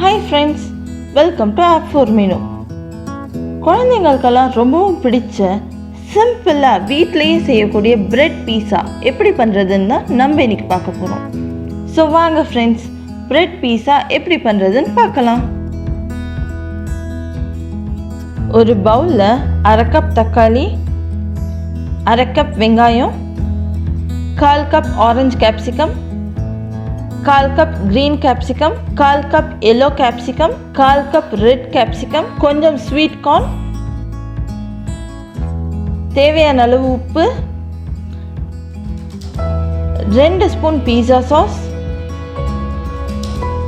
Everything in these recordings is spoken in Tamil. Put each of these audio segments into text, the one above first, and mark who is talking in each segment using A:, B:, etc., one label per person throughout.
A: Hi friends, welcome to App for Menu. குழந்தைங்களுக்கெல்லாம் ரொம்பவும் பிடிச்ச சிம்பிளாக வீட்டிலேயே செய்யக்கூடிய பிரெட் பீஸா எப்படி பண்ணுறதுன்னு தான் நம்ம இன்னைக்கு பார்க்க போகிறோம். ஸோ வாங்க ஃப்ரெண்ட்ஸ், பிரெட் பீஸா எப்படி பண்ணுறதுன்னு பார்க்கலாம். ஒரு பவுலில் 1/2 கப் தக்காளி, 1/2 கப் வெங்காயம், 1/4 cup orange capsicum, 1/4 cup green capsicum, 1/4 cup yellow capsicum, 1/4 cup red capsicum, கொஞ்சம் sweet corn, தேவையான அளவு உப்பு, 2 ஸ்பூன் பீஸா சாஸ்,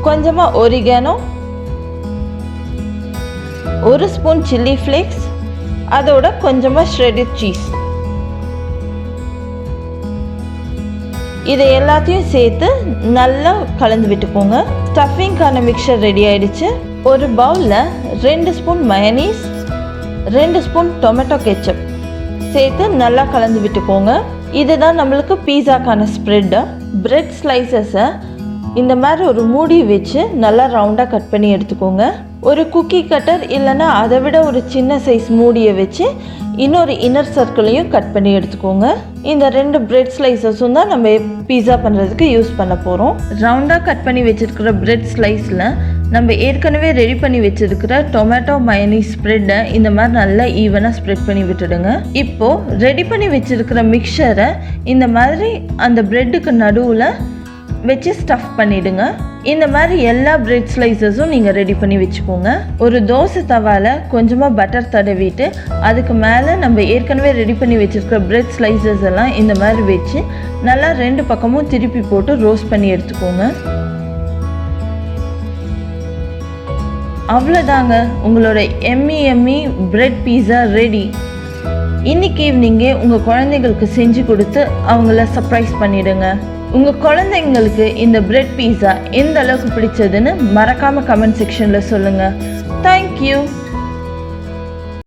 A: கொஞ்சமாக ஒரிகானோ, 1 ஸ்பூன் சில்லி ஃப்ளேக்ஸ், அதோட கொஞ்சமாக shredded சீஸ். இதை எல்லாத்தையும் சேர்த்து நல்லா கலந்து விட்டுக்கோங்க. ஸ்டஃபிங்கான மிக்சர் ரெடி ஆயிடுச்சு. ஒரு பவுலில் 2 spoon mayonnaise, 2 spoon tomato ketchup சேர்த்து நல்லா கலந்து விட்டுக்கோங்க. இதுதான் நம்மளுக்கு பீஸாக்கான ஸ்ப்ரெட்டு. பிரெட் ஸ்லைசஸை இந்த மாதிரி ஒரு மூடி வச்சு நல்லா ரவுண்டாக கட் பண்ணி எடுத்துக்கோங்க. ஒரு குக்கி கட்டர் இல்லைன்னா அதை விட ஒரு சின்ன சைஸ் மூடியை வச்சு இன்னொரு இன்னர் சர்க்கிளையும் கட் பண்ணி எடுத்துக்கோங்க. இந்த 2 பிரெட் ஸ்லைசஸும் தான் நம்ம பீஸா பண்ணுறதுக்கு யூஸ் பண்ண போகிறோம். ரவுண்டாக கட் பண்ணி வச்சுருக்கிற பிரெட் ஸ்லைஸில் நம்ம ஏற்கனவே ரெடி பண்ணி வச்சுருக்கிற டொமேட்டோ மயனீஸ் ஸ்ப்ரெட்டை இந்த மாதிரி நல்லா ஈவனாக ஸ்ப்ரெட் பண்ணி விட்டுடுங்க. இப்போது ரெடி பண்ணி வச்சுருக்கிற மிக்சரை இந்த மாதிரி அந்த பிரெட்டுக்கு நடுவில் வச்சு ஸ்டஃப் பண்ணிவிடுங்க. இந்த மாதிரி எல்லா பிரெட் ஸ்லைசஸும் நீங்கள் ரெடி பண்ணி வச்சுக்கோங்க. ஒரு தோசை தவாவில் கொஞ்சமாக பட்டர் தடவிட்டு அதுக்கு மேலே நம்ம ஏற்கனவே ரெடி பண்ணி வச்சுருக்கிற பிரெட் ஸ்லைசஸ் எல்லாம் இந்த மாதிரி வச்சு நல்லா 2 பக்கமும் திருப்பி போட்டு ரோஸ்ட் பண்ணி எடுத்துக்கோங்க. அவ்வளோதாங்க, உங்களோட எம்மி பிரெட் பீஸா ரெடி. இன்னைக்கு ஈவினிங்கே உங்கள் குழந்தைங்களுக்கு செஞ்சு கொடுத்து அவங்கள சர்ப்ரைஸ் பண்ணிவிடுங்க. உங்கள் குழந்தைங்களுக்கு இந்த பிரெட் பீஸா எந்த அளவுக்கு பிடிச்சதுன்னு மறக்காமல் கமெண்ட் செக்ஷனில் சொல்லுங்கள். தேங்க்யூ.